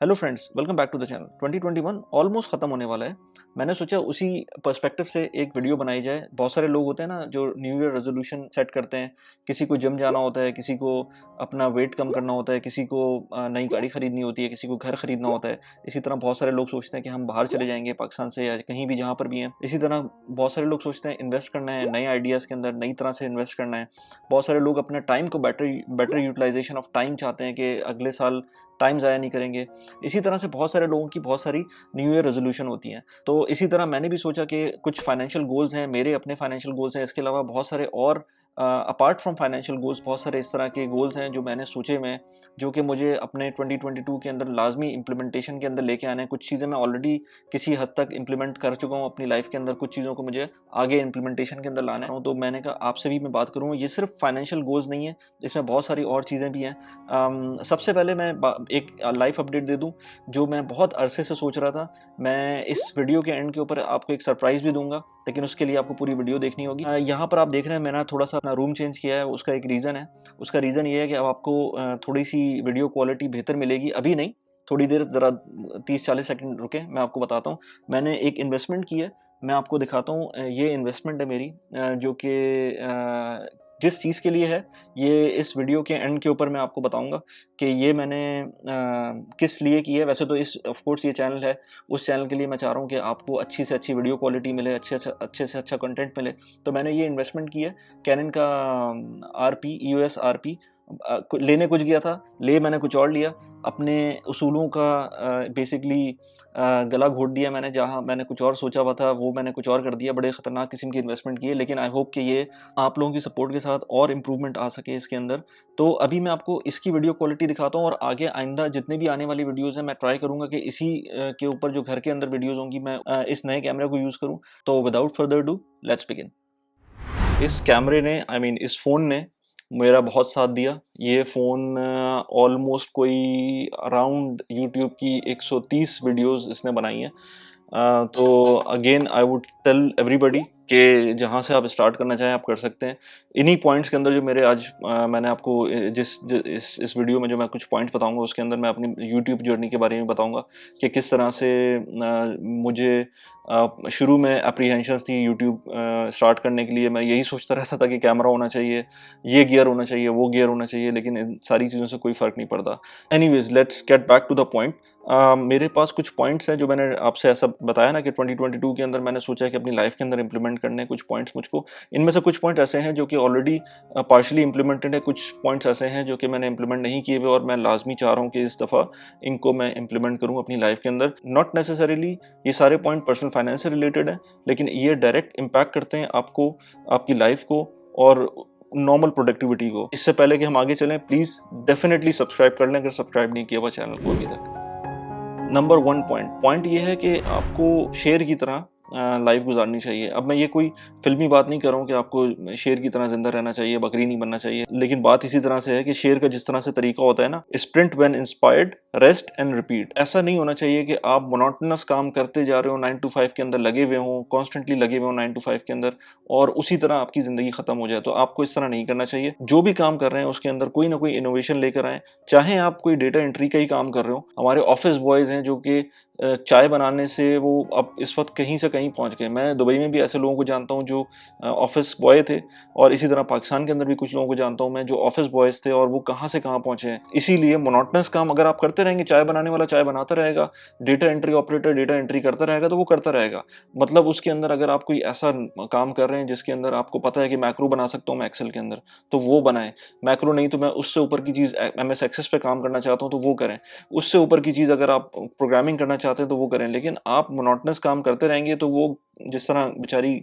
Hello friends, welcome back to the channel. 2021 almost खत्म होने वाला है। मैंने सोचा उसी पर्सपेक्टिव से एक वीडियो बनाई जाए। बहुत सारे लोग होते हैं ना जो न्यू ईयर रेजोल्यूशन सेट करते हैं। किसी को जिम जाना होता है, किसी को अपना वेट कम करना होता है, किसी को नई गाड़ी खरीदनी होती है, किसी को घर खरीदना होता है। इसी तरह बहुत सारे लोग सोचते हैं कि हम बाहर चले जाएंगे पाकिस्तान से या कहीं भी जहाँ पर भी हैं। इसी तरह बहुत सारे लोग सोचते हैं इन्वेस्ट करना है, नए आइडियाज़ के अंदर नई तरह से इन्वेस्ट करना है। बहुत सारे लोग अपने टाइम को बेटर यूटिलाइजेशन ऑफ टाइम चाहते हैं कि अगले साल टाइम ज़ाया नहीं करेंगे। इसी तरह से बहुत सारे लोगों की बहुत सारी न्यू ईयर रेजोल्यूशन होती हैं। तो इसी तरह मैंने भी सोचा कि कुछ फाइनेंशियल गोल्स हैं, मेरे अपने फाइनेंशियल गोल्स हैं। इसके अलावा बहुत सारे और अपार्ट फ्रॉम फाइनेंशियल गोल्स बहुत सारे इस तरह के गोल्स हैं जो मैंने सोचे में, जो कि मुझे अपने 2022 के अंदर लाजमी इम्प्लीमेंटेशन के अंदर लेके आने हैं। कुछ चीज़ें मैं ऑलरेडी किसी हद तक इम्प्लीमेंट कर चुका हूँ अपनी लाइफ के अंदर, कुछ चीज़ों को मुझे आगे इम्प्लीमेंटेशन के अंदर लाना है। तो मैंने कहा आपसे भी मैं बात करूँ। ये सिर्फ फाइनेंशियल गोल्स नहीं है, इसमें बहुत सारी और चीज़ें भी हैं। सबसे पहले मैं एक लाइफ अपडेट दे दूं जो मैं बहुत अरसे से सोच रहा था। मैं इस वीडियो के एंड के ऊपर आपको एक सरप्राइज भी दूंगा, लेकिन उसके लिए आपको पूरी वीडियो देखनी होगी। यहाँ पर आप देख रहे हैं मैंने थोड़ा सा अपना रूम चेंज किया है। उसका एक रीज़न है। उसका रीज़न ये है कि अब आपको थोड़ी सी वीडियो क्वालिटी बेहतर मिलेगी। अभी नहीं, थोड़ी देर ज़रा 30-40 सेकंड रुके, मैं आपको बताता हूँ। मैंने एक इन्वेस्टमेंट की है, मैं आपको दिखाता हूँ। ये इन्वेस्टमेंट है मेरी, जो कि जिस चीज़ के लिए है, ये इस वीडियो के एंड के ऊपर मैं आपको बताऊंगा कि ये मैंने किस लिए की है। वैसे तो इस ऑफ कोर्स ये चैनल है, उस चैनल के लिए मैं चाह रहा हूँ कि आपको अच्छी से अच्छी वीडियो क्वालिटी मिले, अच्छे से अच्छा कंटेंट मिले। तो मैंने ये इन्वेस्टमेंट की है कैनन का आरपी यूएस आरपी। लेने कुछ गया था, ले मैंने कुछ और लिया। अपने उसूलों का बेसिकली गला घोट दिया मैंने। जहाँ मैंने कुछ और सोचा हुआ था वो मैंने कुछ और कर दिया। बड़े खतरनाक किस्म की इन्वेस्टमेंट की है, लेकिन आई होप कि ये आप लोगों की सपोर्ट के साथ और इम्प्रूवमेंट आ सके इसके अंदर। तो अभी मैं आपको इसकी वीडियो क्वालिटी दिखाता हूँ, और आगे आइंदा जितने भी आने वाली वीडियोस हैं मैं ट्राई करूंगा कि इसी के ऊपर जो घर के अंदर वीडियोस होंगी मैं इस नए कैमरे को यूज करूँ। तो without further do let's begin. इस कैमरे ने इस फ़ोन ने मेरा बहुत साथ दिया। ये फ़ोन ऑलमोस्ट कोई अराउंड यूट्यूब की 130 वीडियोस इसने बनाई हैं। तो again I would tell everybody कि जहाँ से आप स्टार्ट करना चाहें आप कर सकते हैं। इन्हीं पॉइंट्स के अंदर जो मेरे आज मैंने आपको इस वीडियो में जो मैं कुछ पॉइंट्स बताऊंगा उसके अंदर मैं अपनी यूट्यूब जर्नी के बारे में बताऊंगा कि किस तरह से मुझे शुरू में अप्रीहेंशंस थी यूट्यूब स्टार्ट करने के लिए। मैं यही सोचता रहता था कि कैमरा होना चाहिए, ये गियर होना चाहिए, वो गियर होना चाहिए, लेकिन इन सारी चीज़ों से कोई फ़र्क नहीं पड़ता। Anyways let's get back to the point. मेरे पास कुछ पॉइंट्स हैं जो मैंने आपसे ऐसा बताया ना कि 2022 के अंदर मैंने सोचा है कि अपनी लाइफ के अंदर इंप्लीमेंट करने कुछ पॉइंट्स मुझको। इनमें से कुछ पॉइंट ऐसे हैं जो कि ऑलरेडी पार्शली इंप्लीमेंटेड है, कुछ पॉइंट्स ऐसे हैं जो कि मैंने इंप्लीमेंट नहीं किए हुए और मैं लाजमी चाह रहा हूँ कि इस दफ़ा इनको मैं इंप्लीमेंट करूँ अपनी लाइफ के अंदर। नॉट नेसेसरीली ये सारे पॉइंट पर्सनल फाइनेंस से रिलेटेड हैं, लेकिन ये डायरेक्ट इम्पैक्ट करते हैं आपको, आपकी लाइफ को और नॉर्मल प्रोडक्टिविटी को। इससे पहले कि हम आगे चलें, प्लीज़ डेफिनेटली सब्सक्राइब कर लें अगर सब्सक्राइब नहीं किया हुआ चैनल को अभी तक। नंबर 1 पॉइंट ये है कि आपको शेर की तरह लाइफ गुजारनी चाहिए। अब मैं ये कोई फिल्मी बात नहीं कर रहा हूँ कि आपको शेर की तरह जिंदा रहना चाहिए, बकरी नहीं बनना चाहिए, लेकिन बात इसी तरह से है कि शेर का जिस तरह से तरीका होता है ना, sprint when inspired, rest and repeat. ऐसा नहीं होना चाहिए कि आप मोनोटोनस काम करते जा रहे हो, 9 to 5 के अंदर लगे हुए हो, कॉन्स्टेंटली लगे हुए हो 9 to 5 के अंदर, और उसी तरह आपकी जिंदगी खत्म हो जाए। तो आपको इस तरह नहीं करना चाहिए। जो भी काम कर रहे हैं उसके अंदर कोई ना कोई इनोवेशन लेकर आए। चाहे आप कोई डेटा एंट्री का ही काम कर रहे हो, हमारे ऑफिस बॉयज हैं जो कि चाय बनाने से वो अब इस वक्त कहीं से कहीं पहुंच गए। मैं दुबई में भी ऐसे लोगों को जानता हूं जो ऑफिस बॉय थे, और इसी तरह पाकिस्तान के अंदर भी कुछ लोगों को जानता हूं मैं जो ऑफिस बॉयज थे, और वो कहां से कहां पहुंचे हैं। इसीलिए मोनोटोनस काम अगर आप करते रहेंगे, चाय बनाने वाला चाय बनाता रहेगा, data entry operator data entry करता रहेगा, तो वो करता रहेगा। मतलब उसके अंदर अगर आप कोई ऐसा काम कर रहे हैं जिसके अंदर आपको पता है कि मैक्रो बना सकता हूँ मैं एक्सेल के अंदर, तो वो बनाएं। मैक्रो नहीं तो मैं उससे ऊपर की चीज़ MS एक्सेस पे काम करना चाहता हूँ तो वो करें। उससे ऊपर की चीज़ अगर आप प्रोग्रामिंग करना चाहते हैं तो वो करें। लेकिन आप मोनोटोनस काम करते रहेंगे तो वो जिस तरह बेचारी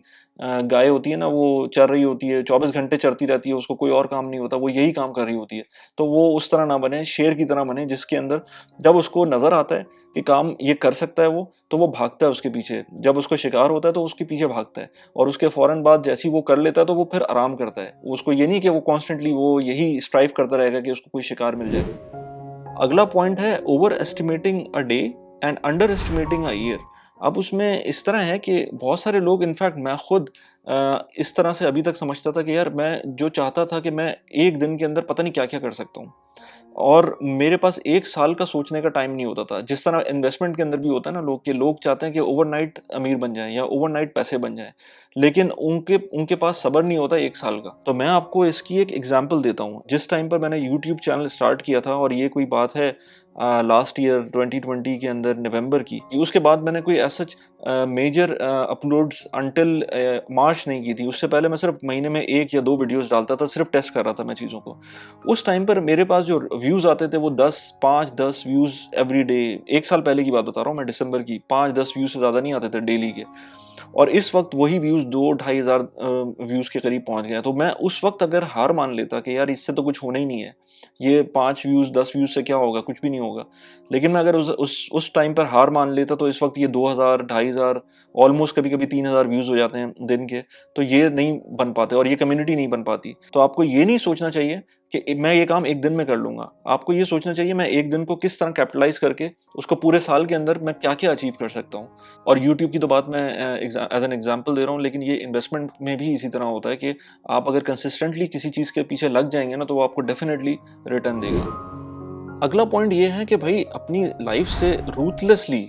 गाय होती है ना, वो चर रही होती है, 24 घंटे चरती रहती है, उसको कोई और काम नहीं होता, वो यही काम कर रही होती है। तो वो उस तरह ना बने, शेर की तरह बने, जिसके अंदर जब उसको नजर आता है कि काम ये कर सकता है वो, तो वो भागता है उसके पीछे। जब उसको शिकार होता है तो उसके पीछे भागता है, और उसके फौरन बाद जैसे ही वो कर लेता है तो वो फिर आराम करता है। उसको ये नहीं कि वो कॉन्स्टेंटली वो यही स्ट्राइव करता रहेगा कि उसको कोई शिकार मिल जाए। अगला पॉइंट है over estimating a day and under estimating a year. अब उसमें इस तरह है कि बहुत सारे लोग, इनफैक्ट मैं खुद इस तरह से अभी तक समझता था कि यार मैं जो चाहता था कि मैं एक दिन के अंदर पता नहीं क्या-क्या कर सकता हूँ। और मेरे पास 1 साल का सोचने का टाइम नहीं होता था। जिस तरह इन्वेस्टमेंट के अंदर भी होता है ना लोग, के लोग चाहते हैं कि ओवरनाइट अमीर बन जाएँ या ओवरनाइट पैसे बन जाएँ। लेकिन उनके उनके पास सब्र नहीं होता 1 साल का। तो मैं आपको इसकी एक एग्ज़ाम्पल देता हूँ। जिस टाइम पर मैंने यूट्यूब चैनल स्टार्ट किया था, और ये कोई बात है लास्ट ईयर 2020 के अंदर नवंबर की, कि उसके बाद मैंने कोई as such major uploads until March नहीं की थी। उससे पहले मैं सिर्फ महीने में 1 या 2 वीडियोज़ डालता था, सिर्फ टेस्ट कर रहा था मैं चीज़ों को। उस टाइम पर मेरे पास जो व्यूज़ आते थे वो 10, 5-10 व्यूज़ एवरी डे। 1 साल पहले की बात बता रहा हूँ मैं, दिसंबर की। 5-10 व्यूज़ से ज़्यादा नहीं आते थे डेली के। और इस वक़्त वही व्यूज़ 2-ढाई हज़ार व्यूज़ के करीब पहुँच गए हैं। तो मैं उस वक़्त अगर हार मान लेता कि यार इससे तो कुछ होना ही नहीं है, ये 5 व्यूज़ 10 व्यूज़ से क्या होगा, कुछ भी नहीं होगा। लेकिन मैं अगर उस टाइम पर हार मान लेता, तो इस वक़्त ये 2000, 2500, ऑलमोस्ट कभी-कभी 3000 व्यूज़ हो जाते हैं दिन के। तो ये नहीं बन पाते और ये कम्युनिटी नहीं बन पाती। तो आपको ये नहीं सोचना चाहिए कि मैं ये काम 1 दिन में कर लूँगा। आपको ये सोचना चाहिए मैं 1 दिन को किस तरह कैपिटलाइज़ करके उसको पूरे साल के अंदर मैं क्या-क्या अचीव कर सकता हूँ। और यूट्यूब की तो बात मैं एज़ एन एग्ज़ाम्पल दे रहा हूँ, लेकिन ये इन्वेस्टमेंट में भी इसी तरह होता है कि आप अगर कंसिस्टेंटली किसी चीज़ के पीछे लग जाएँगे ना, तो वो आपको डेफ़िनिटली रिटर्न देगा। अगला पॉइंट ये है कि भाई अपनी लाइफ़ से रूथलेसली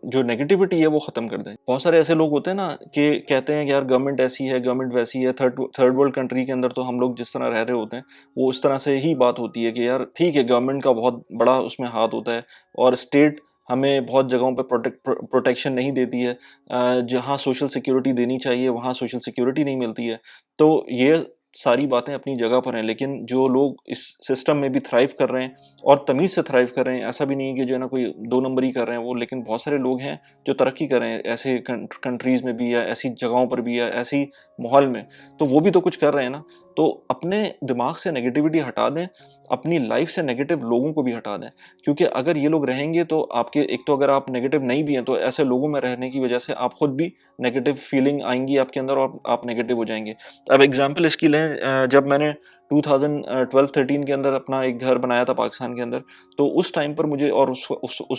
जो नेगेटिविटी है वो ख़त्म कर दें। बहुत सारे ऐसे लोग होते हैं ना कि कहते हैं कि यार गवर्नमेंट ऐसी है, गवर्नमेंट वैसी है, थर्ड वर्ल्ड कंट्री के अंदर तो हम लोग जिस तरह रह रहे होते हैं, वो उस तरह से ही बात होती है कि यार ठीक है, गवर्नमेंट का बहुत बड़ा उसमें हाथ होता है, और स्टेट हमें बहुत जगहों पे प्रोटेक्शन नहीं देती है। जहाँ सोशल सिक्योरिटी देनी चाहिए, वहाँ सोशल सिक्योरिटी नहीं मिलती है। तो ये सारी बातें अपनी जगह पर हैं, लेकिन जो लोग इस सिस्टम में भी थ्राइव कर रहे हैं और तमीज़ से थ्राइव कर रहे हैं, ऐसा भी नहीं है कि जो है ना कोई 2 नंबर ही कर रहे हैं वो, लेकिन बहुत सारे लोग हैं जो तरक्की कर रहे हैं ऐसे कंट्रीज़ में भी, या ऐसी जगहों पर भी, या ऐसी माहौल में। तो वो भी तो कुछ कर रहे हैं ना। तो अपने दिमाग से नेगेटिविटी हटा दें, अपनी लाइफ़ से नेगेटिव लोगों को भी हटा दें। क्योंकि अगर ये लोग रहेंगे तो आपके, एक तो अगर आप नेगेटिव नहीं भी हैं, तो ऐसे लोगों में रहने की वजह से आप खुद भी नेगेटिव फीलिंग आएँगी आपके अंदर और आप नेगेटिव हो जाएँगे। अब एग्ज़ाम्पल इसकी लें, जब मैंने 2012-13 के अंदर अपना एक घर बनाया था पाकिस्तान के अंदर, तो उस टाइम पर मुझे, और उस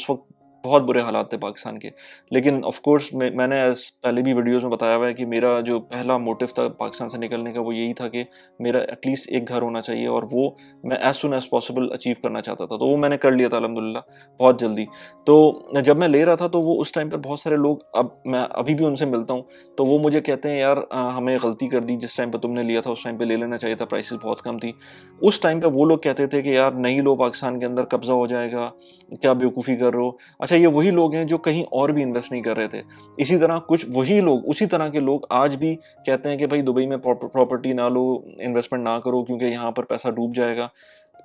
वक़्त बहुत बुरे हालात थे पाकिस्तान के। लेकिन ऑफ़ कोर्स मैंने पहले भी वीडियोज़ में बताया हुआ है कि मेरा जो पहला मोटिव था पाकिस्तान से निकलने का, वो यही था कि मेरा एटलीस्ट एक घर होना चाहिए, और वो मैं as soon as possible achieve करना चाहता था। तो वो मैंने कर लिया था अल्हम्दुलिल्लाह बहुत जल्दी। तो जब मैं ले रहा था, तो वो उस टाइम पर बहुत सारे लोग, अब मैं अभी भी उनसे मिलता हूँ, तो वो मुझे कहते हैं यार हमें गलती कर दी, जिस टाइम पे तुमने लिया था उस टाइम पे ले लेना चाहिए था, प्राइसेस बहुत कम थी। उस टाइम पे वो लोग कहते थे कि यार नहीं लो, पाकिस्तान के अंदर कब्ज़ा हो जाएगा, क्या बेवकूफ़ी कर रहे हो। अच्छा, ये वही लोग हैं जो कहीं और भी इन्वेस्ट नहीं कर रहे थे। इसी तरह कुछ वही लोग, उसी तरह के लोग आज भी कहते हैं कि भाई दुबई में प्रॉपर्टी ना लो, इन्वेस्टमेंट ना करो, क्योंकि यहाँ पर पैसा डूब जाएगा।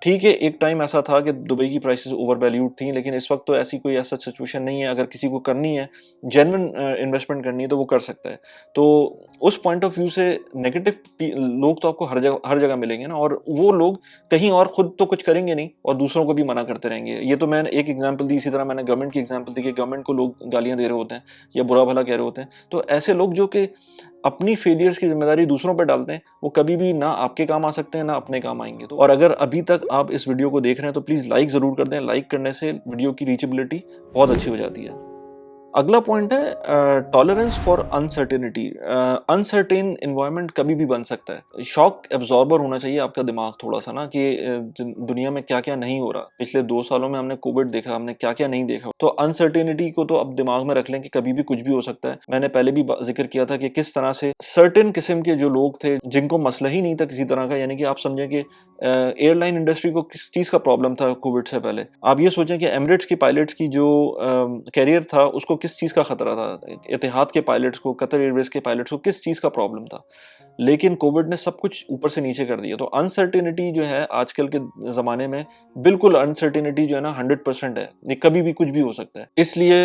ठीक है, एक टाइम ऐसा था कि दुबई की प्राइसेस ओवर वैल्यूड थी, लेकिन इस वक़्त तो ऐसी कोई ऐसा सिचुएशन नहीं है। अगर किसी को करनी है, जेन्युइन इन्वेस्टमेंट करनी है, तो वो कर सकता है। तो उस पॉइंट ऑफ व्यू से नेगेटिव लोग तो आपको हर जगह मिलेंगे ना, और वो लोग कहीं और खुद तो कुछ करेंगे नहीं और दूसरों को भी मना करते रहेंगे। ये तो मैंने एक एग्ज़ाम्पल दी, इसी तरह मैंने गवर्नमेंट की एग्ज़ाम्पल दी कि गवर्नमेंट को लोग गालियाँ दे रहे होते हैं या बुरा-भला कह रहे होते हैं। तो ऐसे लोग जो कि अपनी फेलियर्स की ज़िम्मेदारी दूसरों पे डालते हैं, वो कभी भी ना आपके काम आ सकते हैं, ना अपने काम आएँगे। तो और अगर अभी तक आप इस वीडियो को देख रहे हैं, तो प्लीज़ लाइक ज़रूर कर दें। लाइक करने से वीडियो की रीचेबिलिटी बहुत अच्छी हो जाती है। अगला पॉइंट है tolerance for uncertainty. Uncertain environment कभी भी बन सकता है। शॉक एब्जॉर्बर होना चाहिए आपका दिमाग थोड़ा सा ना, कि दुनिया में क्या क्या नहीं हो रहा। पिछले 2 सालों में हमने कोविड देखा, हमने क्या क्या नहीं देखा। तो अनसर्टेनिटी को तो अब दिमाग में रख लें कि कभी भी कुछ भी हो सकता है। मैंने पहले भी जिक्र किया था कि किस तरह से सर्टेन किस्म के जो लोग थे जिनको मसला ही नहीं था किसी तरह का, यानी कि आप समझें कि एयरलाइन इंडस्ट्री को किस चीज़ का प्रॉब्लम था कोविड से पहले। आप ये सोचें कि एमिरेट्स की पायलट्स की जो कैरियर था, उसको किस चीज़ का खतरा था। इतिहाद के पायलट्स को, कतर एयरवेज़ के पायलट्स को किस चीज़ का प्रॉब्लम था। लेकिन कोविड ने सब कुछ ऊपर से नीचे कर दिया। तो अनसर्टेनिटी जो है आजकल के ज़माने में, बिल्कुल अनसर्टेनिटी जो है ना 100% है। ये कभी भी कुछ भी हो सकता है। इसलिए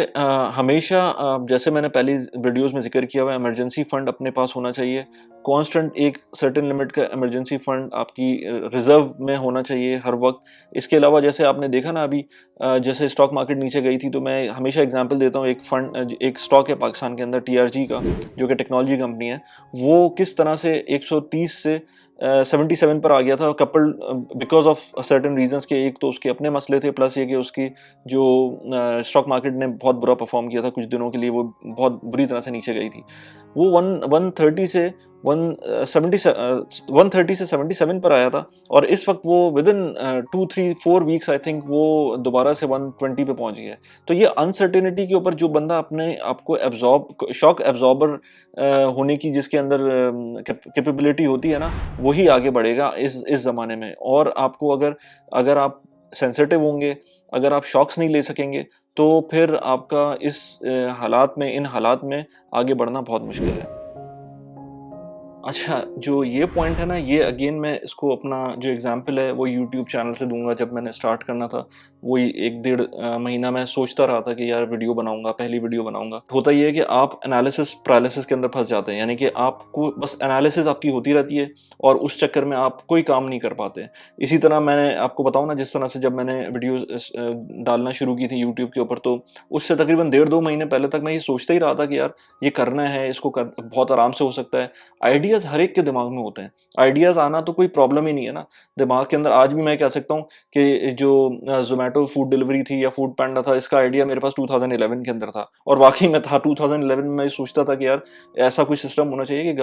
हमेशा जैसे मैंने पहली वीडियोज़ में ज़िक्र किया हुआ है, इमरजेंसी फंड अपने पास होना चाहिए। कांस्टेंट एक सर्टेन लिमिट का इमरजेंसी फंड आपकी रिज़र्व में होना चाहिए हर वक़्त। इसके अलावा जैसे आपने देखा ना अभी, जैसे स्टॉक मार्केट नीचे गई थी, तो मैं हमेशा एग्ज़ाम्पल देता हूँ, एक स्टॉक है पाकिस्तान के अंदर टीआरजी का, जो कि टेक्नोलॉजी कंपनी है। वो किस तरह से 130 से 77 पर आ गया था, couple because of certain reasons के। एक तो उसके अपने मसले थे, प्लस ये कि उसकी जो स्टॉक मार्केट ने बहुत बुरा परफॉर्म किया था कुछ दिनों के लिए, वो बहुत बुरी तरह से नीचे गई थी। वो 130 से 130 से 77 पर आया था, और इस वक्त वो with in 2-3-4 weeks I think वो दोबारा से 120 पे पहुंच गया। तो ये अनसर्टेनिटी के ऊपर जो बंदा अपने आपको एब्जॉर्ब, शॉक एब्जॉर्बर होने की जिसके अंदर कैपेबिलिटी होती है ना, वही आगे बढ़ेगा इस ज़माने में। और आपको अगर अगर आप सेंसिटिव होंगे, अगर आप शॉक्स नहीं ले सकेंगे, तो फिर आपका इन हालात में आगे बढ़ना बहुत मुश्किल है। अच्छा, जो ये पॉइंट है ना, ये अगेन मैं इसको अपना जो एग्जांपल है वो यूट्यूब चैनल से दूंगा। जब मैंने स्टार्ट करना था, वही 1 डेढ़ महीना मैं सोचता रहा था कि यार वीडियो बनाऊंगा, पहली वीडियो बनाऊंगा। होता ये है कि आप एनालिसिस पैरालिसिस के अंदर फंस जाते हैं, यानी कि आपको बस एनालिसिस आपकी होती रहती है और उस चक्कर में आप कोई काम नहीं कर पाते। इसी तरह मैंने आपको बताऊं ना, जिस तरह से जब मैंने वीडियो डालना शुरू की थी यूट्यूब के ऊपर, तो उससे तकरीबन 1.5-2 महीने पहले तक मैं ये सोचता ही रहा था कि यार ये करना है, इसको बहुत आराम से हो सकता है। आइडियाज़ हर एक के दिमाग में होते हैं, आइडियाज़ आना तो कोई प्रॉब्लम ही नहीं है ना दिमाग के अंदर। आज भी मैं कह सकता हूँ कि जो ज़ोमैटो फूड डिलीवरी थी या फूड पांडा था, इसका आइडिया मेरे पास 2011 के अंदर था, और वाकई में था। 2011 में मैं सोचता था कि यार ऐसा कोई सिस्टम होना चाहिए कि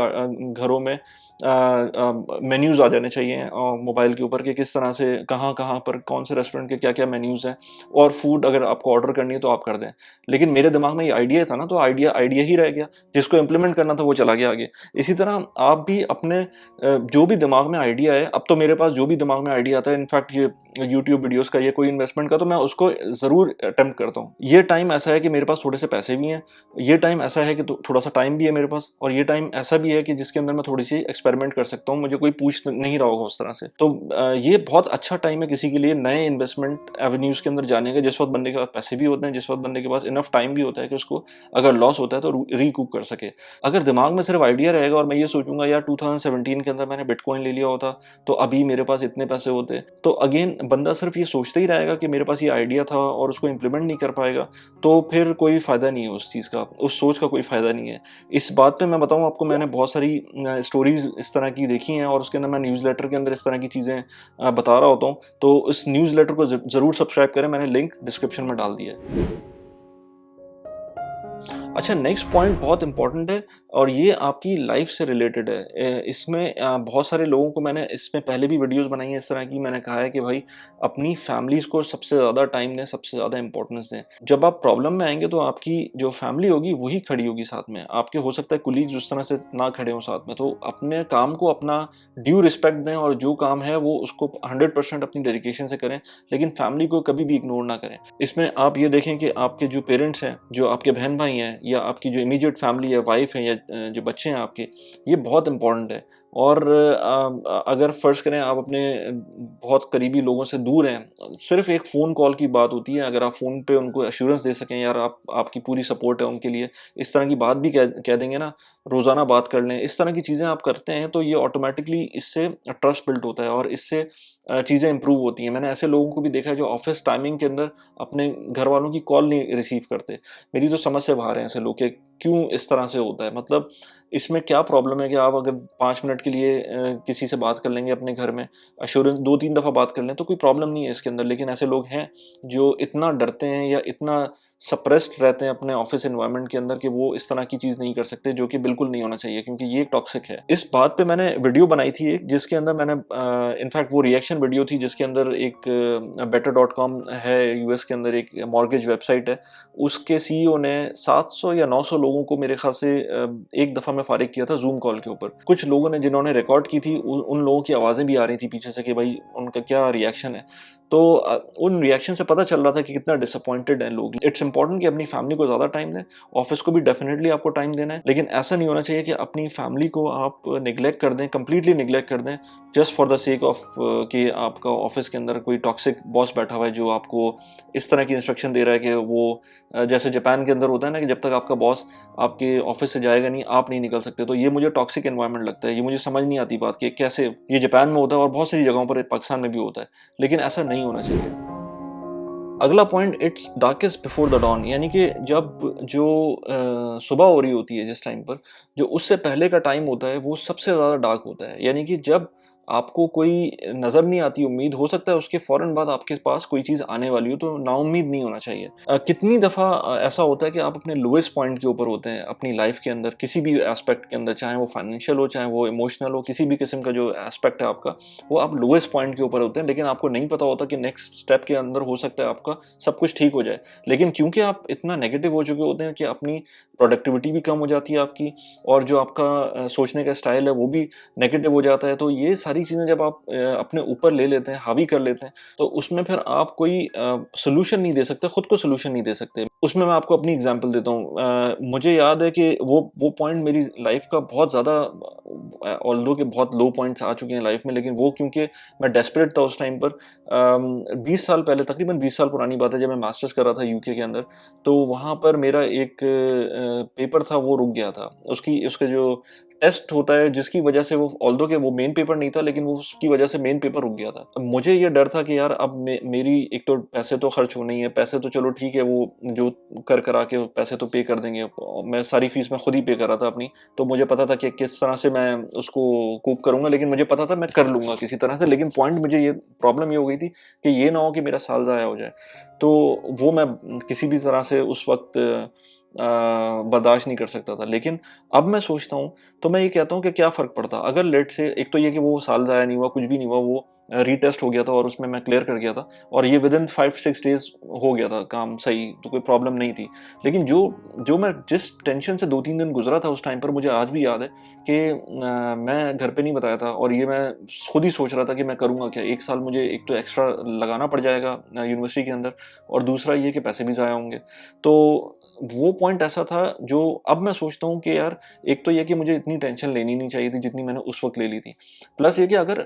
घरों में मेन्यूज़ आ जाने चाहिए मोबाइल के ऊपर, कि किस तरह से कहाँ कहाँ पर कौन से रेस्टोरेंट के क्या क्या मेन्यूज़ हैं, और फूड अगर आपको ऑर्डर करनी है तो आप कर दें। लेकिन मेरे दिमाग में ये आइडिया था ना, तो आइडिया ही रह गया, जिसको इम्प्लीमेंट करना था वो चला गया आगे। इसी तरह आप भी अपने जो भी दिमाग में आइडिया है, अब तो मेरे पास जो भी दिमाग में आइडिया आता है, इनफैक्ट ये यूट्यूब वीडियोस का, ये कोई इन्वेस्टमेंट का, तो मैं उसको ज़रूर अटेम्प्ट करता हूँ। ये टाइम ऐसा है कि मेरे पास थोड़े से पैसे भी हैं, ये टाइम ऐसा है कि थोड़ा सा टाइम भी है मेरे पास, और ये टाइम ऐसा भी है कि जिसके अंदर मैं थोड़ी सी एक्सपेरिमेंट कर सकता हूँ, मुझे कोई पूछ नहीं रहा होगा उस तरह से। तो ये बहुत अच्छा टाइम है किसी के लिए नए इन्वेस्टमेंट एवेन्यूज़ के अंदर जाने का, जिस वक्त बंदे के पास पैसे भी होते हैं, जिस वक्त बंदे के पास इनफ टाइम भी होता है कि उसको अगर लॉस होता है तो रिकूप कर सके। अगर दिमाग में सिर्फ आइडिया रहेगा और मैं ये सोचूंगा यार 2017 के अंदर मैंने बिटकॉइन ले लिया होता तो अभी मेरे पास इतने पैसे होते, तो अगेन बंदा सिर्फ ये सोचता ही रहेगा कि मेरे पास ये आइडिया था और उसको इम्प्लीमेंट नहीं कर पाएगा, तो फिर कोई फ़ायदा नहीं है उस चीज़ का, उस सोच का कोई फ़ायदा नहीं है। इस बात पे मैं बताऊँ आपको, मैंने बहुत सारी स्टोरीज इस तरह की देखी हैं, और उसके अंदर मैं न्यूज़लेटर के अंदर इस तरह की चीज़ें बता रहा होता हूँ, तो उस न्यूज़लेटर को ज़रूर सब्सक्राइब करें, मैंने लिंक डिस्क्रिप्शन में डाल दिया है। अच्छा, नेक्स्ट पॉइंट बहुत इंपॉर्टेंट है, और ये आपकी लाइफ से रिलेटेड है। इसमें बहुत सारे लोगों को, मैंने इसमें पहले भी वीडियोस बनाई हैं इस तरह की, मैंने कहा है कि भाई अपनी फैमिलीज़ को सबसे ज़्यादा टाइम दें, सबसे ज़्यादा इंपॉर्टेंस दें। जब आप प्रॉब्लम में आएंगे तो आपकी जो फैमिली होगी वही खड़ी होगी साथ में, आपके हो सकता है कुलीग्स उस तरह से ना खड़े हों साथ में। तो अपने काम को अपना ड्यू रिस्पेक्ट दें, और जो काम है वो उसको 100% अपनी डेडिकेशन से करें, लेकिन फैमिली को कभी भी इग्नोर ना करें। इसमें आप ये देखें कि आपके जो पेरेंट्स हैं, जो आपके बहन भाई हैं, या आपकी जो इमीडिएट फैमिली है, वाइफ है, या जो बच्चे हैं आपके, ये बहुत इंपॉर्टेंट है। और अगर फ़र्ज़ करें आप अपने बहुत करीबी लोगों से दूर हैं, सिर्फ़ एक फ़ोन कॉल की बात होती है, अगर आप फ़ोन पे उनको एश्योरेंस दे सकें यार आपकी पूरी सपोर्ट है उनके लिए, इस तरह की बात भी कह देंगे ना, रोज़ाना बात कर लें, इस तरह की चीज़ें आप करते हैं, तो ये ऑटोमेटिकली इससे ट्रस्ट बिल्ड होता है और इससे चीज़ें इंप्रूव होती हैं। मैंने ऐसे लोगों को भी देखा है जो ऑफ़िस टाइमिंग के अंदर अपने घर वालों की कॉल नहीं रिसीव करते। मेरी तो समझ से बाहर हैं ऐसे लोग कि क्यों इस तरह से होता है। मतलब इसमें क्या प्रॉब्लम है कि आप अगर 5 मिनट के लिए किसी से बात कर लेंगे अपने घर में, एश्योरेंस 2-3 दफ़ा बात कर लें, तो कोई प्रॉब्लम नहीं है इसके अंदर। लेकिन ऐसे लोग हैं जो इतना डरते हैं या इतना सप्रेस्ड रहते हैं अपने ऑफ़िस एनवायरनमेंट के अंदर कि वो इस तरह की चीज़ नहीं कर सकते, जो कि बिल्कुल नहीं होना चाहिए, क्योंकि ये टॉक्सिक है। इस बात पे मैंने वीडियो बनाई थी एक, जिसके अंदर मैंने इनफैक्ट वो रिएक्शन वीडियो थी, जिसके अंदर एक better.com है, यूएस के अंदर एक मॉर्गेज वेबसाइट है, उसके सीईओ ने 700 या 900 लोगों को मेरे ख्याल से एक दफ़ा में फारिग किया था ज़ूम कॉल के ऊपर। कुछ लोगों ने जिन्होंने रिकॉर्ड की थी, उन लोगों की आवाज़ें भी आ रही थी पीछे से कि भाई उनका क्या रिएक्शन है। तो उन रिएक्शन से पता चल रहा था कि कितना डिसअपॉइंटेड हैं लोग। इट्स इंपॉर्टेंट कि अपनी फैमिली को ज़्यादा टाइम दें, ऑफिस को भी डेफिनेटली आपको टाइम देना है, लेकिन ऐसा नहीं होना चाहिए कि अपनी फैमिली को आप निगलेक्ट कर दें, कंप्लीटली निगलेक्ट कर दें, just for the sake of कि आपका ऑफिस के अंदर कोई टॉक्सिक बॉस बैठा हुआ है जो आपको इस तरह की इंस्ट्रक्शन दे रहा है कि वो जैसे जापान के अंदर होता है ना कि जब तक आपका बॉस आपके ऑफिस से जाएगा नहीं, आप नहीं निकल सकते। तो ये मुझे टॉक्सिक एनवायरनमेंट लगता है, ये मुझे समझ नहीं आती बात कि कैसे ये जापान में होता है और बहुत सारी जगहों पर, पाकिस्तान में भी होता है, लेकिन ऐसा नहीं होना चाहिए। अगला point, it's darkest before the dawn, यानी कि जब जो सुबह हो रही होती है जिस टाइम पर, जो उससे पहले का टाइम होता है वो सबसे ज़्यादा डार्क होता है। यानी कि जब आपको कोई नज़र नहीं आती उम्मीद, हो सकता है उसके फ़ौरन बाद आपके पास कोई चीज़ आने वाली हो, तो नाउम्मीद नहीं होना चाहिए। कितनी दफ़ा ऐसा होता है कि आप अपने लोएस्ट पॉइंट के ऊपर होते हैं अपनी लाइफ़ के अंदर, किसी भी एस्पेक्ट के अंदर, चाहे वो फाइनेंशियल हो, चाहे वो इमोशनल हो, किसी भी किस्म का जो एस्पेक्ट है आपका, वो आप लोएस्ट पॉइंट के ऊपर होते हैं, लेकिन आपको नहीं पता होता कि नेक्स्ट स्टेप के अंदर हो सकता है आपका सब कुछ ठीक हो जाए। लेकिन क्योंकि आप इतना नेगेटिव हो चुके होते हैं कि अपनी प्रोडक्टिविटी भी कम हो जाती है आपकी, और जो आपका सोचने का स्टाइल है वो भी नेगेटिव हो जाता है। तो ये सारी चीज़ें जब आप अपने ऊपर ले लेते हैं, हावी कर लेते हैं, तो उसमें फिर आप कोई सॉल्यूशन नहीं दे सकते, खुद को सॉल्यूशन नहीं दे सकते। उसमें मैं आपको अपनी एग्जांपल देता हूँ। मुझे याद है कि वो पॉइंट मेरी लाइफ का बहुत ज़्यादा, ऑल्दो के बहुत लो पॉइंट्स आ चुके हैं लाइफ में, लेकिन वो क्योंकि मैं डेस्परेट था उस टाइम पर। 20 साल पहले, तकरीबन 20 साल पुरानी बात है, जब मैं मास्टर्स कर रहा था यूके के अंदर, तो वहाँ पर मेरा एक पेपर था, वो रुक गया था। उसके जो टेस्ट होता है, जिसकी वजह से वो, ऑल्दो कि वो मेन पेपर नहीं था, लेकिन वो उसकी वजह से मेन पेपर रुक गया था। मुझे ये डर था कि यार अब मेरी एक तो पैसे तो खर्च होने ही है, पैसे तो चलो ठीक है, वो जो करा के पैसे तो पे कर देंगे। मैं सारी फीस मैं खुद ही पे कर रहा था अपनी, तो मुझे पता था कि किस तरह से मैं उसको कूप करूंगा, लेकिन मुझे पता था मैं कर लूंगा किसी तरह से। लेकिन पॉइंट, मुझे ये प्रॉब्लम ये हो गई थी कि ये ना हो कि मेरा साल ज़ाया हो जाए। तो वो मैं किसी भी तरह से उस वक्त बर्दाश्त नहीं कर सकता था। लेकिन अब मैं सोचता हूँ, तो मैं ये कहता हूँ कि क्या फ़र्क पड़ता अगर लेट से, एक तो ये कि वो साल ज़ाया नहीं हुआ, कुछ भी नहीं हुआ, वो रीटेस्ट हो गया था और उसमें मैं क्लियर कर गया था, और ये विदिन 5-6 डेज़ हो गया था काम सही, तो कोई प्रॉब्लम नहीं थी। लेकिन जो मैं जिस टेंशन से 2-3 दिन गुजरा था उस टाइम पर, मुझे आज भी याद है कि मैं घर पे नहीं बताया था, और ये मैं खुद ही सोच रहा था कि मैं करूँगा क्या। 1 साल मुझे एक तो एक्स्ट्रा लगाना पड़ जाएगा यूनिवर्सिटी के अंदर, और दूसरा ये कि पैसे भी ज़ाया होंगे। तो वो पॉइंट ऐसा था जो अब मैं सोचता हूँ कि यार, एक तो ये कि मुझे इतनी टेंशन लेनी नहीं चाहिए थी जितनी मैंने उस वक्त ले ली थी। प्लस ये कि अगर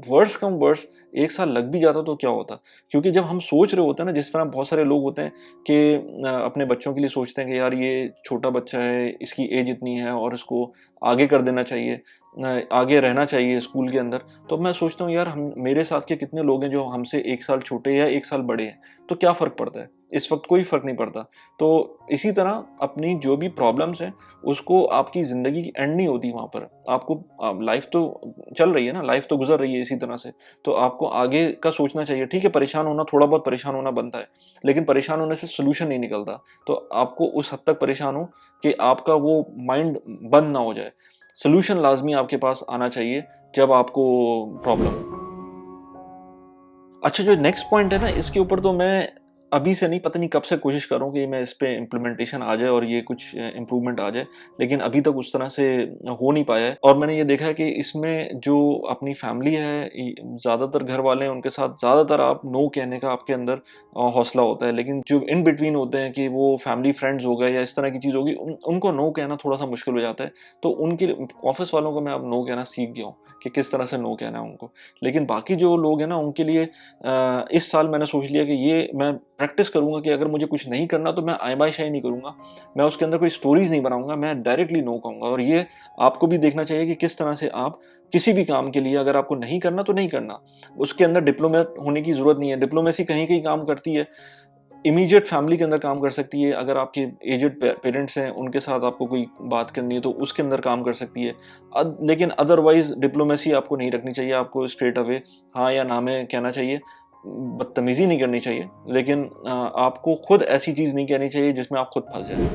वर्स कम वर्स 1 साल लग भी जाता तो क्या होता? क्योंकि जब हम सोच रहे होते हैं ना, जिस तरह बहुत सारे लोग होते हैं कि अपने बच्चों के लिए सोचते हैं कि यार ये छोटा बच्चा है, इसकी एज इतनी है और इसको आगे कर देना चाहिए, आगे रहना चाहिए स्कूल के अंदर। तो मैं सोचता हूँ यार, हम, मेरे साथ के कितने लोग हैं जो हमसे 1 साल छोटे या 1 साल बड़े हैं, तो क्या फ़र्क पड़ता है? इस वक्त कोई फ़र्क नहीं पड़ता। तो इसी तरह अपनी जो भी प्रॉब्लम्स हैं, उसको, आपकी ज़िंदगी की एंड नहीं होती वहाँ पर। आपको लाइफ तो चल रही है ना, लाइफ तो गुजर रही है इसी तरह से, तो आपको आगे का सोचना चाहिए। ठीक है, परेशान होना, थोड़ा बहुत परेशान होना बनता है, लेकिन परेशान होने से सोल्यूशन नहीं निकलता। तो आपको उस हद तक परेशान हो कि आपका वो माइंड बंद ना हो जाए। सोल्यूशन लाजमी आपके पास आना चाहिए जब आपको प्रॉब्लम हो। अच्छा, जो नेक्स्ट पॉइंट है ना, इसके ऊपर तो मैं अभी से नहीं, पता नहीं कब से कोशिश कर रहा हूँ कि मैं इस पे इम्प्लीमेंटेशन आ जाए और ये कुछ इम्प्रूवमेंट आ जाए, लेकिन अभी तक उस तरह से हो नहीं पाया है। और मैंने ये देखा है कि इसमें जो अपनी फैमिली है, ज़्यादातर घर वाले हैं, उनके साथ ज़्यादातर आप नो कहने का आपके अंदर हौसला होता है, लेकिन जो इन बिटवीन होते हैं, कि वो फैमिली फ्रेंड्स हो गए या इस तरह की चीज़ होगी, उनको नो कहना थोड़ा सा मुश्किल हो जाता है। तो उनके ऑफिस वालों को मैं अब नो कहना सीख गया हूँ कि किस तरह से नो कहना है उनको। लेकिन बाकी जो लोग हैं ना, उनके लिए इस साल मैंने सोच लिया कि ये मैं प्रैक्टिस करूँगा कि अगर मुझे कुछ नहीं करना तो मैं आय बाय शाय नहीं करूँगा, मैं उसके अंदर कोई स्टोरीज नहीं बनाऊँगा, मैं डायरेक्टली नो कहूँगा। और ये आपको भी देखना चाहिए कि किस तरह से आप किसी भी काम के लिए, अगर आपको नहीं करना तो नहीं करना, उसके अंदर डिप्लोमेट होने की ज़रूरत नहीं है। डिप्लोमेसी कहीं-कहीं काम करती है, इमीडिएट फैमिली के अंदर काम कर सकती है। अगर आपके एजेड पेरेंट्स हैं, उनके साथ आपको कोई बात करनी है तो उसके अंदर काम कर सकती है। लेकिन अदरवाइज़ डिप्लोमेसी आपको नहीं रखनी चाहिए, आपको स्ट्रेट अवे हाँ या ना में कहना चाहिए। बदतमीज़ी नहीं करनी चाहिए, लेकिन आपको खुद ऐसी चीज़ नहीं कहनी चाहिए जिसमें आप खुद फँस जाएँ।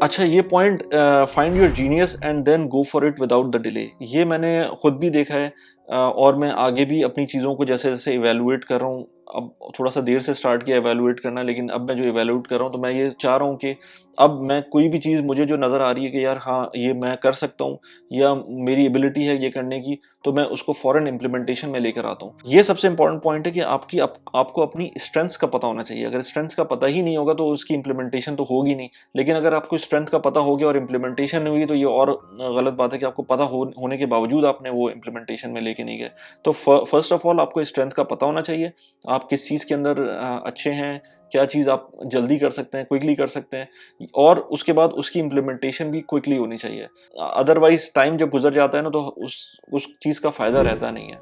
अच्छा, ये point, find your genius and then go for it without the delay, ये मैंने खुद भी देखा है। और मैं आगे भी अपनी चीज़ों को जैसे-जैसे इवैल्यूएट कर रहा हूँ, अब थोड़ा-सा देर से स्टार्ट किया इवैल्यूएट करना, लेकिन अब मैं जो इवैल्यूएट कर रहा हूँ, तो मैं ये चाह रहा हूँ कि अब मैं कोई भी चीज़ मुझे जो नज़र आ रही है कि यार हाँ, ये मैं कर सकता हूँ या मेरी एबिलिटी है ये करने की, तो मैं उसको फ़ौरन इम्प्लीमेंटेशन में लेकर आता हूँ। ये सबसे इम्पोर्टेंट पॉइंट है कि आपको अपनी स्ट्रेंथ्स का पता होना चाहिए। अगर स्ट्रेंथ्स का पता ही नहीं होगा तो उसकी इम्प्लीमेंटेशन तो होगी नहीं। लेकिन अगर आपको स्ट्रेंथ का पता हो गया और इम्प्लीमेंटेशन नहीं हुई, तो ये और गलत बात है कि आपको पता होने के बावजूद आपने वो इम्प्लीमेंटेशन में लेके नहीं गए। तो फर्स्ट ऑफ ऑल आपको स्ट्रेंथ का पता होना चाहिए, आप किस चीज़ के अंदर अच्छे हैं, क्या चीज़ आप जल्दी कर सकते हैं, क्विकली कर सकते हैं, और उसके बाद उसकी इम्प्लीमेंटेशन भी क्विकली होनी चाहिए। अदरवाइज टाइम जब गुजर जाता है ना, तो उस चीज़ का फ़ायदा रहता नहीं है।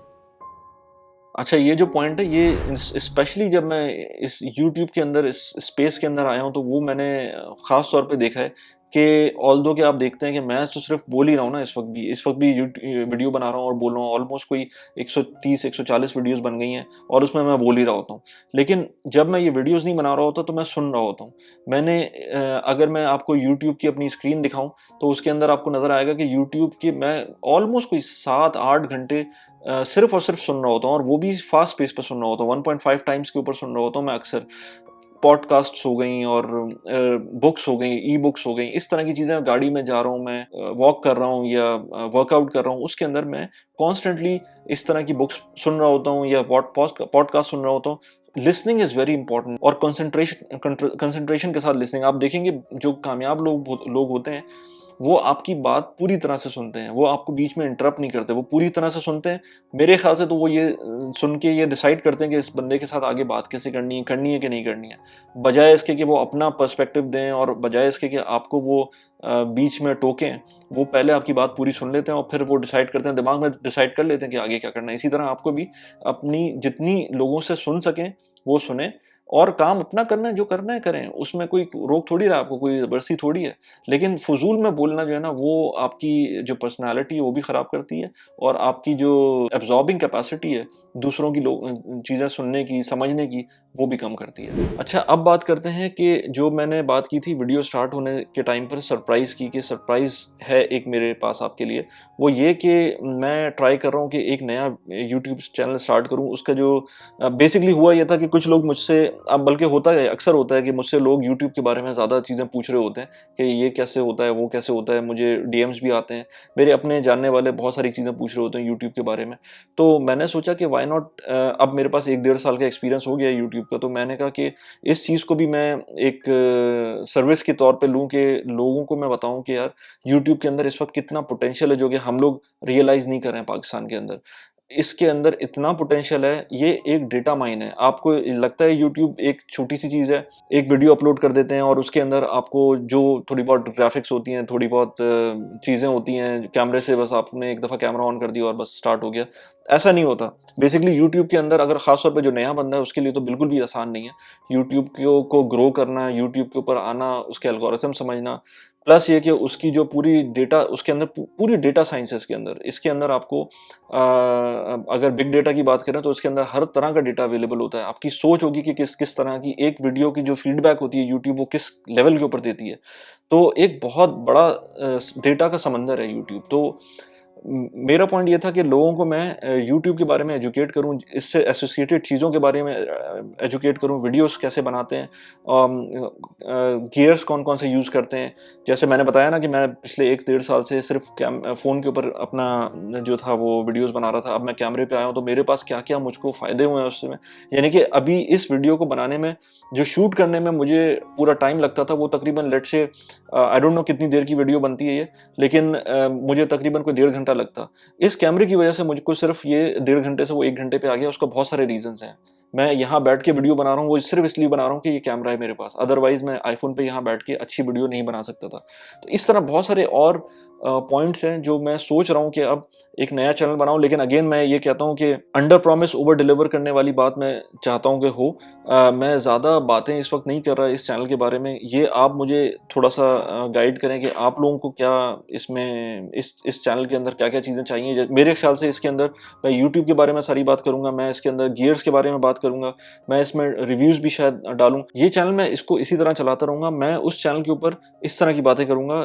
अच्छा, ये जो पॉइंट है, ये स्पेशली जब मैं इस यूट्यूब के अंदर, इस स्पेस के अंदर आया हूँ, तो वो मैंने ख़ास तौर पे देखा है कि ऑल्दो कि आप देखते हैं कि मैं तो सिर्फ बोल ही रहा हूँ ना, इस वक्त भी वीडियो बना रहा हूँ और बोल रहा हूँ, ऑलमोस्ट कोई 130-140 वीडियोस बन गई हैं और उसमें मैं बोल ही रहा होता हूँ। लेकिन जब मैं ये वीडियोस नहीं बना रहा होता तो मैं सुन रहा होता हूँ। अगर मैं आपको यूट्यूब की अपनी स्क्रीन दिखाऊं तो उसके अंदर आपको नजर आएगा कि यूट्यूब की मैं ऑलमोस्ट कोई 7-8 घंटे सिर्फ और सिर्फ सुन रहा होता हूँ, और वो भी फास्ट पेस पर सुन रहा होता हूँ। 1.5 टाइम्स के ऊपर सुन रहा होता हूँ मैं अक्सर। पॉडकास्ट्स हो गई और बुक्स हो गई, ई बुक्स हो गई, इस तरह की चीज़ें। गाड़ी में जा रहा हूँ मैं, वॉक कर रहा हूँ या वर्कआउट कर रहा हूँ, उसके अंदर मैं कॉन्स्टेंटली इस तरह की बुक्स सुन रहा होता हूँ या पॉडकास्ट सुन रहा होता हूँ। लिसनिंग इज़ वेरी इंपॉर्टेंट, और कंसंट्रेशन के साथ लिसनिंग। आप देखेंगे जो कामयाब लोग होते हैं वो आपकी बात पूरी तरह से सुनते हैं, वो आपको बीच में इंटरप्ट नहीं करते, वो पूरी तरह से सुनते हैं। मेरे ख्याल से तो वो ये सुन के ये डिसाइड करते हैं कि इस बंदे के साथ आगे बात कैसे करनी है कि नहीं करनी है, बजाय इसके कि वो अपना पर्सपेक्टिव दें, और बजाय इसके कि आपको वो बीच में टोकें। वो पहले आपकी बात पूरी सुन लेते हैं और फिर वो डिसाइड करते हैं, दिमाग में डिसाइड कर लेते हैं कि आगे क्या करना है। इसी तरह आपको भी अपनी जितनी लोगों से सुन सकें वो सुने, और काम अपना करना है, जो करना है करें, उसमें कोई रोक थोड़ी रहा, आपको कोई जबरदस्ती थोड़ी है। लेकिन फजूल में बोलना जो है ना, वो आपकी जो पर्सनालिटी है वो भी ख़राब करती है, और आपकी जो एब्जॉर्बिंग कैपेसिटी है दूसरों की चीज़ें सुनने की, समझने की, वो भी कम करती है। अच्छा, अब बात करते हैं कि जो मैंने बात की थी वीडियो स्टार्ट होने के टाइम पर सरप्राइज़ की, कि सरप्राइज़ है एक मेरे पास आपके लिए। वो ये कि मैं ट्राई कर रहा हूँ कि एक नया यूट्यूब चैनल स्टार्ट करूँ। उसका जो बेसिकली हुआ ये था कि कुछ लोग मुझसे, अब बल्कि होता है, अक्सर होता है कि मुझसे लोग यूट्यूब के बारे में ज़्यादा चीज़ें पूछ रहे होते हैं कि ये कैसे होता है, वो कैसे होता है। मुझे डीएम्स भी आते हैं, मेरे अपने जानने वाले बहुत सारी चीज़ें पूछ रहे होते हैं यूट्यूब के बारे में। तो मैंने सोचा कि व्हाई नॉट, अब मेरे पास 1-1.5 साल का एक्सपीरियंस हो गया है यूट्यूब का, तो मैंने कहा कि इस चीज़ को भी मैं एक सर्विस के तौर पे लूँ, कि लोगों को मैं बताऊँ कि यार यूट्यूब के अंदर इस वक्त कितना पोटेंशियल है जो कि हम लोग रियलाइज़ नहीं कर रहे हैं पाकिस्तान के अंदर। इसके अंदर इतना पोटेंशियल है, ये एक डेटा माइन है। आपको लगता है यूट्यूब एक छोटी-सी चीज़ है, एक वीडियो अपलोड कर देते हैं और उसके अंदर आपको जो थोड़ी बहुत ग्राफ़िक्स होती हैं, थोड़ी बहुत चीज़ें होती हैं, कैमरे से बस आपने एक दफ़ा कैमरा ऑन कर दिया और बस स्टार्ट हो गया। ऐसा नहीं होता। बेसिकली यूट्यूब के अंदर अगर ख़ास तौर पे जो नया बंदा है उसके लिए तो बिल्कुल भी आसान नहीं है। यूट्यूब को ग्रो करना, यूट्यूब के ऊपर आना, उसके एल्गोरिथम समझना, प्लस ये कि उसकी जो पूरी डेटा उसके अंदर पूरी डेटा साइंस है इसके अंदर। इसके अंदर आपको अगर बिग डेटा की बात करें तो इसके अंदर हर तरह का डेटा अवेलेबल होता है। आपकी सोच होगी कि किस तरह की एक वीडियो की जो फीडबैक होती है यूट्यूब वो किस लेवल के ऊपर देती है। तो एक बहुत बड़ा डेटा का समंदर है यूट्यूब। तो मेरा पॉइंट ये था कि लोगों को मैं यूट्यूब के बारे में एजुकेट करूं, इससे एसोसिएटेड चीज़ों के बारे में एजुकेट करूं, वीडियोस कैसे बनाते हैं, गियर्स कौन कौन से यूज़ करते हैं। जैसे मैंने बताया ना कि मैं पिछले 1-1.5 साल से सिर्फ फ़ोन के ऊपर अपना जो था वो वीडियोस बना रहा था। अब मैं कैमरे पे आया हूँ तो मेरे पास क्या क्या मुझको फ़ायदे हुए हैं उससे। यानी कि अभी इस वीडियो को बनाने में, जो शूट करने में मुझे पूरा टाइम लगता था, वो तकरीबन let's say I don't know कितनी देर की वीडियो बनती है ये, लेकिन मुझे तकरीबन कोई 1.5 घंटा लगता। इस कैमरे की वजह से मुझको सिर्फ ये 1.5 घंटे से वो 1 घंटे पे आ गया। उसका बहुत सारे रीजंस हैं। मैं यहाँ बैठ के वीडियो बना रहा हूँ वो सिर्फ इसलिए बना रहा हूँ कि ये कैमरा है मेरे पास, अदरवाइज मैं आईफोन पे यहाँ बैठ के अच्छी वीडियो नहीं बना सकता था। तो इस तरह बहुत सारे और पॉइंट्स हैं जो मैं सोच रहा हूँ कि अब एक नया चैनल बनाऊं। लेकिन अगेन मैं ये कहता हूँ कि अंडर प्रॉमिस ओवर डिलीवर करने वाली बात मैं चाहता हूँ कि हो। मैं ज़्यादा बातें इस वक्त नहीं कर रहा इस चैनल के बारे में। ये आप मुझे थोड़ा सा गाइड करें कि आप लोगों को क्या इसमें इस चैनल के अंदर क्या क्या चीज़ें चाहिए। मेरे ख्याल से इसके अंदर मैं यूट्यूब के बारे में सारी बात करूँगा, मैं इसके अंदर गियर्स के बारे में बात करूँगा, मैं इसमें रिव्यूज़ भी शायद डालूँ। ये चैनल मैं इसको इसी तरह चलाता रहूँगा। मैं उस चैनल के ऊपर इस तरह की बातें करूँगा।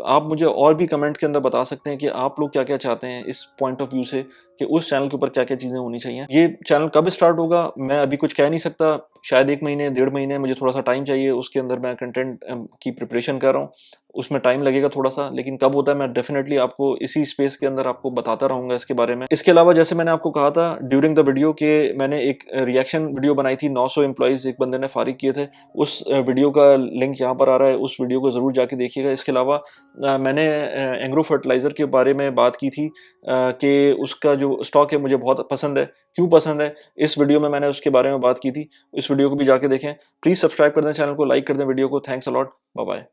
आप मुझे और भी कमेंट के अंदर बता सकते हैं कि आप लोग क्या क्या चाहते हैं इस पॉइंट ऑफ व्यू से, कि उस चैनल के ऊपर क्या क्या चीज़ें होनी चाहिए। ये चैनल कब स्टार्ट होगा मैं अभी कुछ कह नहीं सकता। शायद 1 महीने 1.5 महीने, मुझे थोड़ा सा टाइम चाहिए। उसके अंदर मैं कंटेंट की प्रिपरेशन कर रहा हूँ, उसमें टाइम लगेगा थोड़ा सा, लेकिन कब होता है मैं डेफिनेटली आपको इसी स्पेस के अंदर आपको बताता रहूँगा इसके बारे में। इसके अलावा जैसे मैंने आपको कहा था ड्यूरिंग द वीडियो के मैंने एक रिएक्शन वीडियो बनाई थी, 900 एम्प्लॉइज़ एक बंदे ने फारिग किए थे। उस वीडियो का लिंक यहाँ पर आ रहा है, उस वीडियो को ज़रूर जाके देखिएगा। इसके अलावा मैंने एंग्रो फर्टिलाइज़र के बारे में बात की थी कि उसका जो स्टॉक है मुझे बहुत पसंद है। क्यों पसंद है, इस वीडियो में मैंने उसके बारे में बात की थी। इस वीडियो को भी जाके देखें। प्लीज़ सब्सक्राइब कर दें चैनल को, लाइक कर दें वीडियो को। Thanks a lot, bye bye.